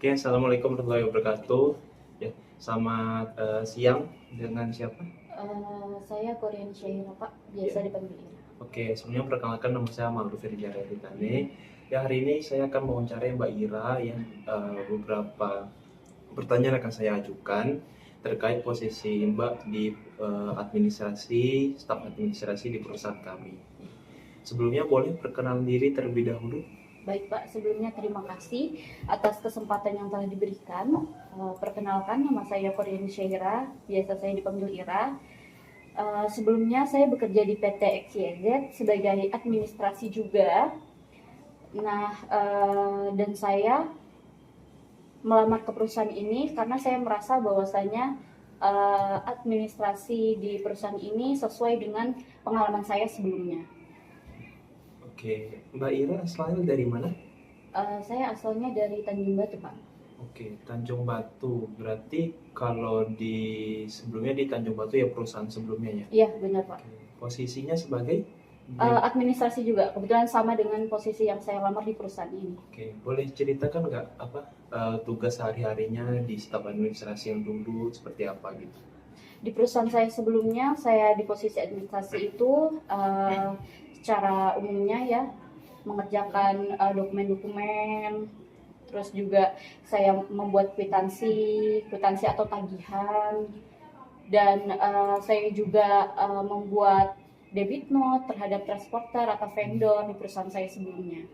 Oke, assalamualaikum warahmatullahi wabarakatuh. Ya, selamat siang. Dengan siapa? Saya Korean Shaira Pak, biasa Ya. dipanggil Ira. Oke, sebelumnya perkenalkan nama saya Maulud Firjara Ditane. Ya, hari ini saya akan mewawancarai Mbak Ira ya. Beberapa pertanyaan akan saya ajukan terkait posisi Mbak di administrasi, staf administrasi di perusahaan kami. Sebelumnya boleh perkenalan diri terlebih dahulu. Baik Pak, sebelumnya terima kasih atas kesempatan yang telah diberikan. Perkenalkan, nama saya Korean Shaira, biasa saya dipanggil Ira. Sebelumnya saya bekerja di PT XYZ sebagai administrasi juga. Nah, dan saya melamar ke perusahaan ini karena saya merasa bahwasanya administrasi di perusahaan ini sesuai dengan pengalaman saya sebelumnya. Oke, Mbak Ira asalnya dari mana? Saya asalnya dari Tanjung Batu, Pak. Oke, Tanjung Batu. Berarti kalau di sebelumnya di Tanjung Batu ya perusahaan sebelumnya ya. Iya, benar, Pak. Oke. Posisinya sebagai Administrasi juga, kebetulan sama dengan posisi yang saya lamar di perusahaan ini. Oke, boleh ceritakan nggak apa tugas sehari-harinya di staf administrasi yang dulu seperti apa gitu? Di perusahaan saya sebelumnya, saya di posisi administrasi itu secara umumnya ya mengerjakan dokumen-dokumen, terus juga saya membuat kwitansi atau tagihan, dan saya juga membuat debit note terhadap transporter atau vendor di perusahaan saya sebelumnya.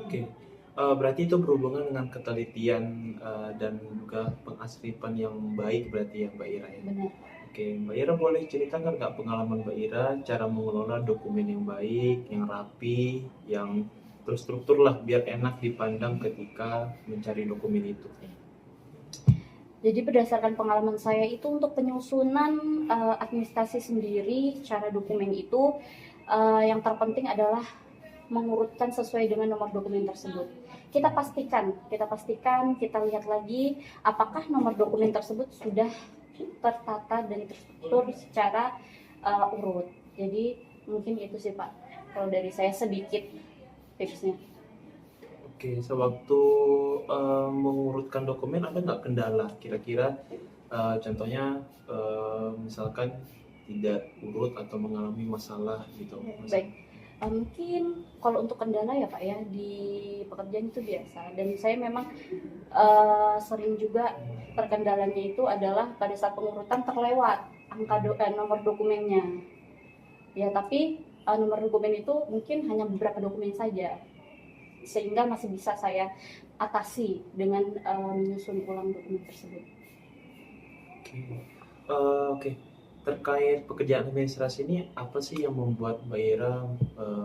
Oke, berarti itu berhubungan dengan ketelitian dan juga pengasripan yang baik berarti ya Mbak Ira ya. Benar. Oke, Mbak Ira boleh ceritakan nggak pengalaman Mbak Ira cara mengelola dokumen yang baik, yang rapi, yang terstruktur lah biar enak dipandang ketika mencari dokumen itu. Jadi berdasarkan pengalaman saya itu untuk penyusunan administrasi sendiri, cara dokumen itu yang terpenting adalah mengurutkan sesuai dengan nomor dokumen tersebut. Kita lihat lagi apakah nomor dokumen tersebut sudah tertata dan terstruktur secara urut. Jadi mungkin itu sih Pak, kalau dari saya sedikit tipsnya. Oke, sewaktu mengurutkan dokumen ada nggak kendala? Kira-kira contohnya misalkan tidak urut atau mengalami masalah gitu. Baik, mungkin kalau untuk kendala ya Pak ya, di pekerjaan itu biasa, dan saya memang sering juga terkendalanya itu adalah pada saat pengurutan terlewat nomor dokumennya ya, tapi nomor dokumen itu mungkin hanya beberapa dokumen saja, sehingga masih bisa saya atasi dengan menyusun ulang dokumen tersebut. Oke. Oke. Terkait pekerjaan administrasi ini, apa sih yang membuat Mbak Ira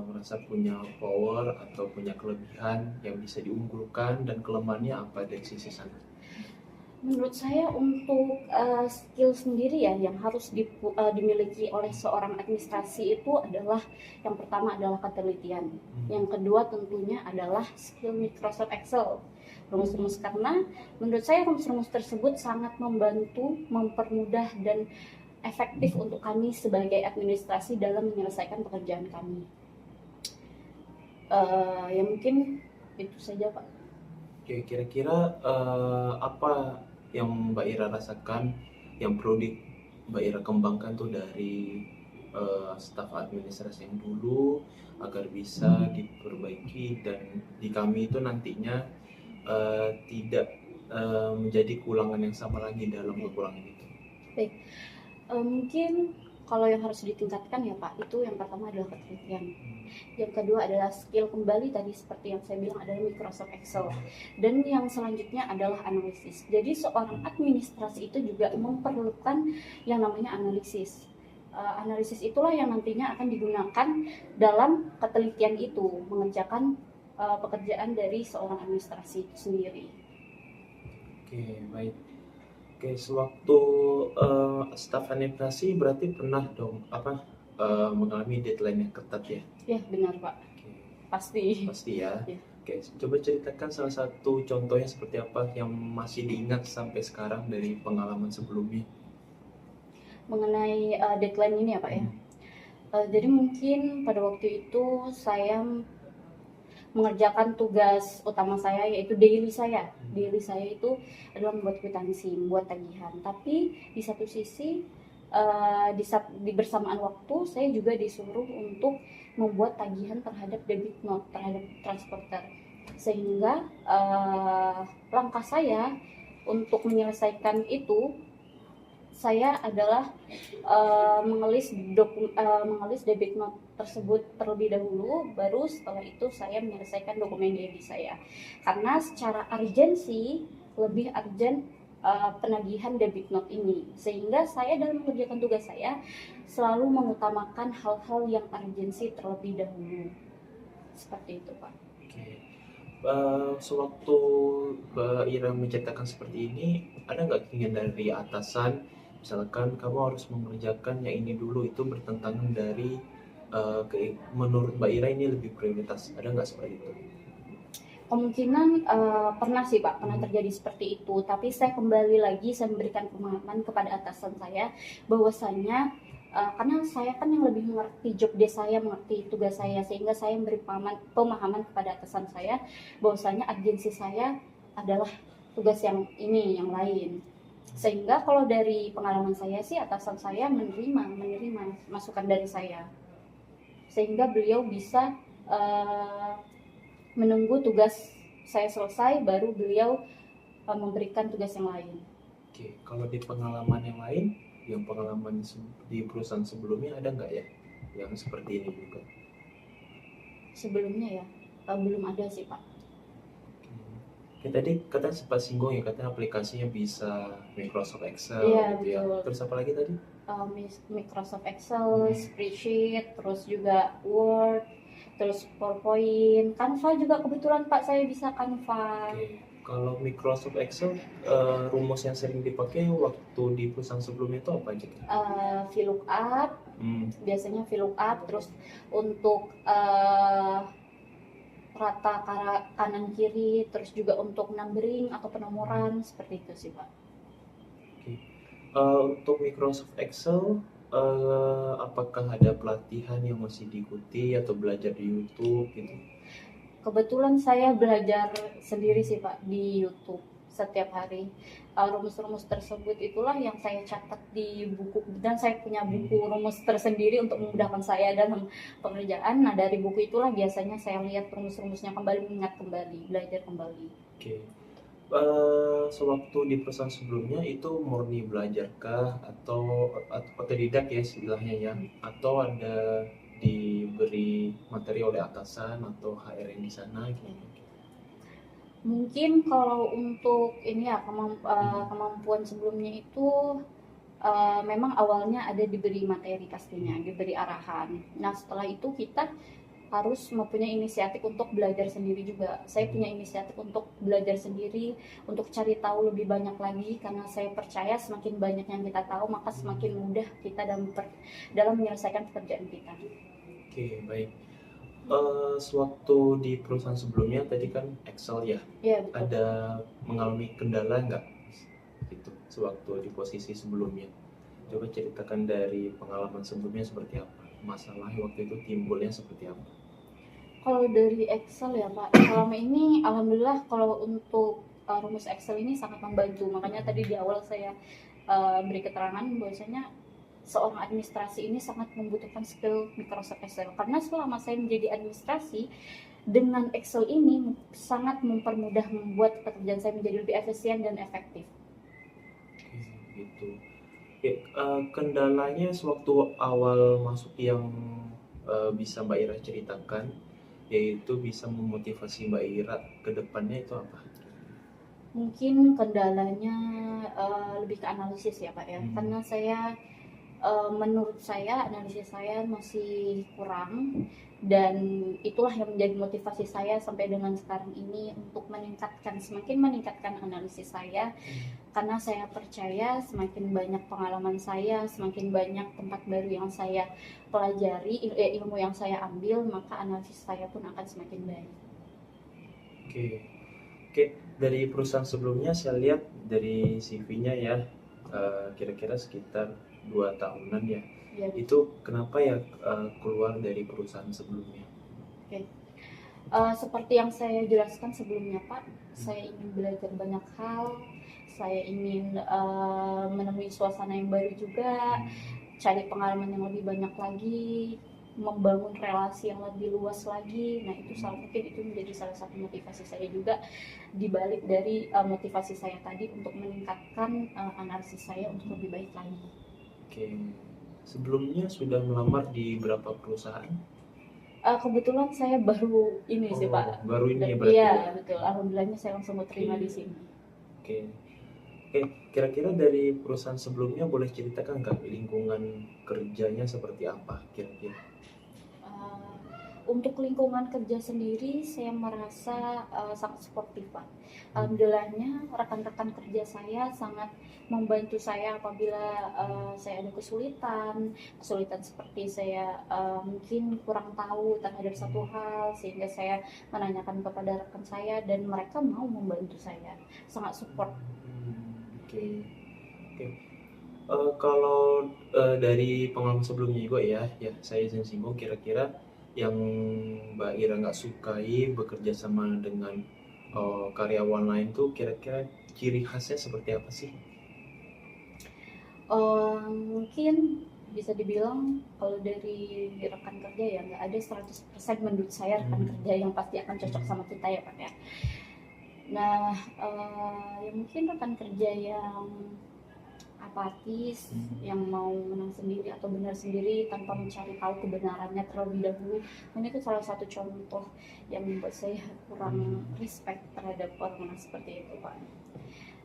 merasa punya power atau punya kelebihan yang bisa diunggulkan dan kelemahannya apa dari sisi sana? Menurut saya untuk skill sendiri ya yang harus dimiliki oleh seorang administrasi itu adalah, yang pertama adalah ketelitian, yang kedua tentunya adalah skill Microsoft Excel, rumus-rumus, karena menurut saya rumus-rumus tersebut sangat membantu, mempermudah dan efektif untuk kami sebagai administrasi dalam menyelesaikan pekerjaan kami. Ya mungkin itu saja Pak. Oke, kira-kira apa yang Mbak Ira rasakan yang perlu Mbak Ira kembangkan tuh dari staf administrasi yang dulu agar bisa diperbaiki dan di kami itu nantinya tidak menjadi keulangan yang sama lagi dalam kekurangan itu. Baik, mungkin kalau yang harus ditingkatkan ya Pak, itu yang pertama adalah ketelitian. Yang kedua adalah skill kembali tadi seperti yang saya bilang adalah Microsoft Excel. Dan yang selanjutnya adalah analisis. Jadi seorang administrasi itu juga memerlukan yang namanya analisis. Analisis itulah yang nantinya akan digunakan dalam ketelitian itu, mengerjakan pekerjaan dari seorang administrasi itu sendiri. Oke, baik. Oke, sewaktu staf administrasi berarti pernah dong mengalami deadline yang ketat ya? Ya benar Pak. Oke, Pasti. pasti ya. Ya. Oke, coba ceritakan salah satu contohnya seperti apa yang masih diingat sampai sekarang dari pengalaman sebelumnya. Mengenai deadline ini ya Pak ya. Jadi mungkin pada waktu itu saya mengerjakan tugas utama saya, yaitu daily saya. Daily saya itu adalah membuat kwitansi, membuat tagihan. Tapi di satu sisi di bersamaan waktu saya juga disuruh untuk membuat tagihan terhadap debit note, terhadap transporter, sehingga langkah saya untuk menyelesaikan itu, saya adalah mengelis debit note tersebut terlebih dahulu, baru setelah itu saya menyelesaikan dokumen daily saya, karena secara urgensi lebih urgent penagihan debit note ini, sehingga saya dalam mengerjakan tugas saya selalu mengutamakan hal-hal yang urgensi terlebih dahulu, seperti itu Pak. Oke. Sewaktu Mbak Ira menceritakan seperti ini, ada nggak keinginan dari atasan, misalkan kamu harus mengerjakan yang ini dulu, itu bertentangan dari menurut Mbak Ira ini lebih prioritas, ada nggak seperti itu? Kemungkinan pernah sih Pak, pernah terjadi seperti itu. Tapi saya kembali lagi, saya memberikan pemahaman kepada atasan saya bahwasanya karena saya kan yang lebih mengerti job desk saya, mengerti tugas saya, sehingga saya memberi pemahaman kepada atasan saya bahwasanya urgensi saya adalah tugas yang ini, yang lain. Sehingga kalau dari pengalaman saya sih, atasan saya menerima masukan dari saya, sehingga beliau bisa menunggu tugas saya selesai, baru beliau memberikan tugas yang lain. Oke, kalau di pengalaman yang lain, yang pengalaman di perusahaan sebelumnya ada nggak ya yang seperti ini juga? Sebelumnya ya belum ada sih Pak. Oke, tadi katanya sempat singgung ya, katanya aplikasinya bisa Microsoft Excel Iya, gitu ya. betul. Terus apa lagi tadi? Microsoft Excel, spreadsheet, terus juga Word, terus PowerPoint, Canva juga kebetulan Pak, saya bisa Canva. Oke. Kalau Microsoft Excel, rumus yang sering dipakai waktu di perusahaan sebelumnya itu apa aja? VLOOKUP, biasanya VLOOKUP, terus untuk rata kanan kiri, terus juga untuk numbering atau penomoran, seperti itu sih Pak. Oke. Untuk Microsoft Excel, apakah ada pelatihan yang masih diikuti atau belajar di YouTube gitu? Kebetulan saya belajar sendiri sih Pak di YouTube setiap hari. Rumus-rumus tersebut itulah yang saya catat di buku, dan saya punya buku rumus tersendiri untuk memudahkan saya dalam pekerjaan. Nah, dari buku itulah biasanya saya lihat rumus-rumusnya kembali, mengingat kembali, belajar kembali. Oke. Sewaktu di perusahaan sebelumnya itu murni belajarkah atau otodidak ya istilahnya ya, atau ada diberi materi oleh atasan atau HR yang di sana gitu? Mungkin kalau untuk ini ya, kemampuan sebelumnya itu memang awalnya ada diberi materi, pastinya diberi arahan. Nah, setelah itu kita harus mempunyai inisiatif untuk belajar sendiri juga. Saya punya inisiatif untuk belajar sendiri, untuk cari tahu lebih banyak lagi, karena saya percaya semakin banyak yang kita tahu, maka semakin mudah kita dalam menyelesaikan pekerjaan kita. Oke, baik. Sewaktu di perusahaan sebelumnya tadi kan Excel ya? Iya, betul. Ada mengalami kendala nggak gitu sewaktu di posisi sebelumnya? Coba ceritakan dari pengalaman sebelumnya seperti apa? Masalahnya waktu itu timbulnya seperti apa? Kalau dari Excel ya Pak, selama ini alhamdulillah kalau untuk rumus Excel ini sangat membantu. Makanya tadi di awal saya beri keterangan bahwasanya seorang administrasi ini sangat membutuhkan skill Microsoft Excel, karena selama saya menjadi administrasi, dengan Excel ini sangat mempermudah, membuat pekerjaan saya menjadi lebih efisien dan efektif. Gitu. Ya, kendalanya sewaktu awal masuk yang bisa Mbak Ira ceritakan, yaitu bisa memotivasi Mbak Ira ke depannya itu apa? Mungkin kendalanya lebih ke analisis ya Pak ya, karena saya menurut saya analisis saya masih kurang, dan itulah yang menjadi motivasi saya sampai dengan sekarang ini untuk semakin meningkatkan analisis saya, karena saya percaya semakin banyak pengalaman saya, semakin banyak tempat baru yang saya pelajari, ilmu yang saya ambil, maka analisis saya pun akan semakin baik. Oke, dari perusahaan sebelumnya saya lihat dari CV-nya ya, kira-kira sekitar 2 tahunan ya. Ya, itu kenapa ya keluar dari perusahaan sebelumnya? Oke. Seperti yang saya jelaskan sebelumnya Pak, saya ingin belajar banyak hal, saya ingin menemui suasana yang baru juga, cari pengalaman yang lebih banyak lagi, membangun relasi yang lebih luas lagi. Nah itu mungkin itu menjadi salah satu motivasi saya juga, dibalik dari motivasi saya tadi untuk meningkatkan analisis saya untuk lebih baik lagi. Oke, sebelumnya sudah melamar di berapa perusahaan? Kebetulan saya baru ini sih Pak. Baru ini ya berarti Iya ya? betul, alhamdulillahnya saya langsung terima di sini. Oke, oke. Kira-kira dari perusahaan sebelumnya boleh ceritakan nggak lingkungan kerjanya seperti apa kira-kira? Untuk lingkungan kerja sendiri saya merasa sangat sportif Pak. Alhamdulillahnya rekan-rekan kerja saya sangat membantu saya apabila saya ada kesulitan seperti saya mungkin kurang tahu terhadap satu hal, sehingga saya menanyakan kepada rekan saya dan mereka mau membantu saya, sangat support. Oke, oke. Kalau dari pengalaman sebelumnya juga ya saya izin singgung, kira-kira yang Mbak Ira nggak sukai bekerja sama dengan karyawan lain tuh kira-kira ciri khasnya seperti apa sih? Mungkin bisa dibilang kalau dari rekan kerja ya nggak ada 100% menurut saya rekan kerja yang pasti akan cocok sama kita ya Pak ya. Nah ya mungkin rekan kerja yang apatis, yang mau menang sendiri atau benar sendiri tanpa mencari tahu kebenarannya terlebih dahulu. Ini itu salah satu contoh yang membuat saya kurang respect terhadap orang seperti itu Pak.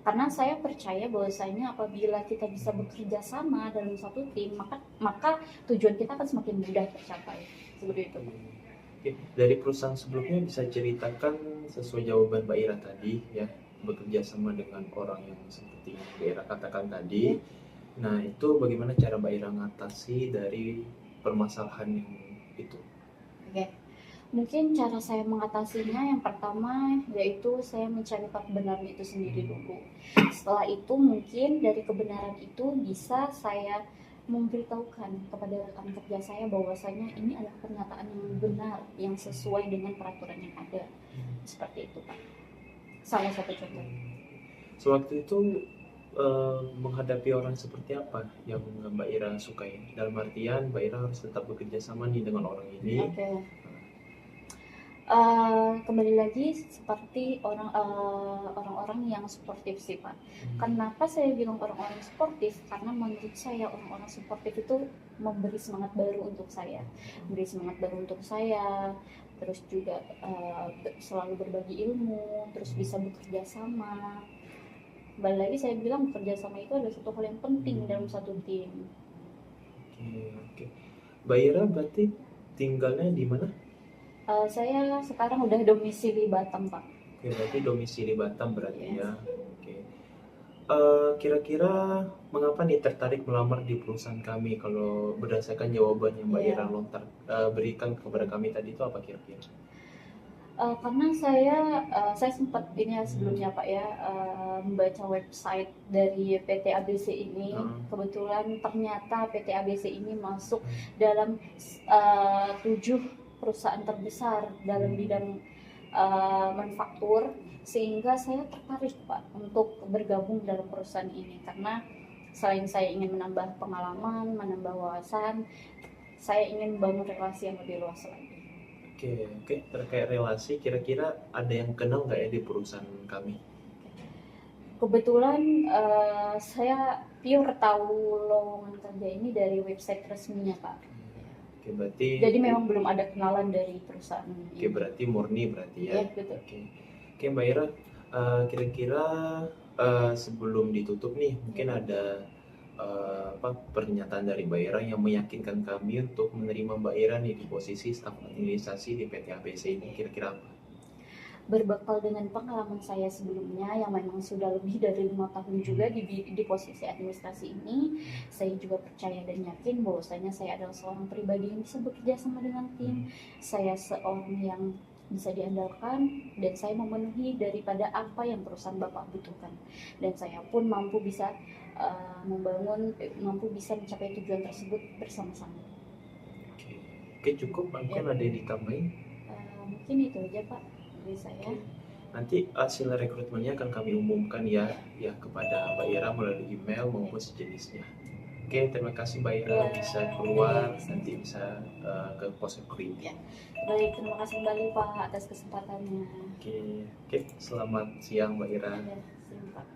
Karena saya percaya bahwasanya apabila kita bisa bekerja sama dalam satu tim, maka tujuan kita akan semakin mudah tercapai. Seperti itu. Oke, dari perusahaan sebelumnya bisa ceritakan sesuai jawaban Mbak Ira tadi ya, bekerja sama dengan orang yang seperti yang Mbak Ira katakan tadi. Nah itu bagaimana cara Mbak Ira mengatasi dari permasalahan yang itu? Oke. Mungkin cara saya mengatasinya yang pertama yaitu saya mencari kebenaran itu sendiri dulu. Setelah itu mungkin dari kebenaran itu bisa saya memberitahukan kepada rekan kerja saya bahwasanya ini adalah pernyataan yang benar, yang sesuai dengan peraturan yang ada. Seperti itu Pak. Salah satu contoh. Sewaktu itu menghadapi orang seperti apa yang Mbak Ira sukai? Dalam artian Mbak Ira harus tetap bekerja sama nih dengan orang ini. Oke. Kembali lagi seperti orang-orang yang sportif sih Pak. Kenapa saya bilang orang-orang sportif? Karena menurut saya orang-orang sportif itu memberi semangat baru untuk saya, terus juga selalu berbagi ilmu, terus bisa bekerja sama. Kembali lagi saya bilang bekerja sama itu adalah satu hal yang penting dalam satu tim. Oke. Mbak Ira berarti tinggalnya di mana? Saya sekarang udah domisili Batam Pak. Oke, berarti domisili Batam berarti ya. Oke. Kira-kira mengapa nih tertarik melamar di perusahaan kami? Kalau berdasarkan jawaban yang Mbak Ira berikan kepada kami tadi itu apa kira-kira? Karena saya sempat ini sebelumnya Pak ya membaca website dari PT ABC ini. Kebetulan ternyata PT ABC ini masuk dalam 7 perusahaan terbesar dalam bidang manufaktur, sehingga saya tertarik Pak untuk bergabung dalam perusahaan ini karena selain saya ingin menambah pengalaman, menambah wawasan, saya ingin membangun relasi yang lebih luas lagi. Oke. Terkait relasi, kira-kira ada yang kenal nggak ya di perusahaan kami? Kebetulan saya pure tahu lowongan kerja ini dari website resminya Pak. Oke, berarti jadi memang belum ada kenalan dari perusahaan ini. Oke, berarti murni berarti ya. Iya, betul. Oke Mbak Ira, kira-kira sebelum ditutup nih mungkin ada pernyataan dari Mbak Ira yang meyakinkan kami untuk menerima Mbak Ira nih di posisi staf administrasi di PT ABC ini, kira-kira apa? Berbekal dengan pengalaman saya sebelumnya yang memang sudah lebih dari 5 tahun juga di posisi administrasi ini, saya juga percaya dan yakin bahwasanya saya adalah seorang pribadi yang bisa bekerja sama dengan tim. Saya seorang yang bisa diandalkan dan saya memenuhi daripada apa yang perusahaan Bapak butuhkan, dan saya pun mampu bisa mencapai tujuan tersebut bersama-sama. Oke, cukup. Mungkin ada yang ditambahin? Mungkin itu aja Pak dari saya. Nanti hasil rekrutmennya akan kami umumkan ya kepada Mbak Ira melalui email maupun sejenisnya. Oke, terima kasih Mbak Ira Ya, bisa keluar, baik. nanti bisa ke pos recruiting. Ya. Baik, terima kasih kembali Pak atas kesempatannya. Oke, selamat siang Mbak Ira. Ya, siang Pak.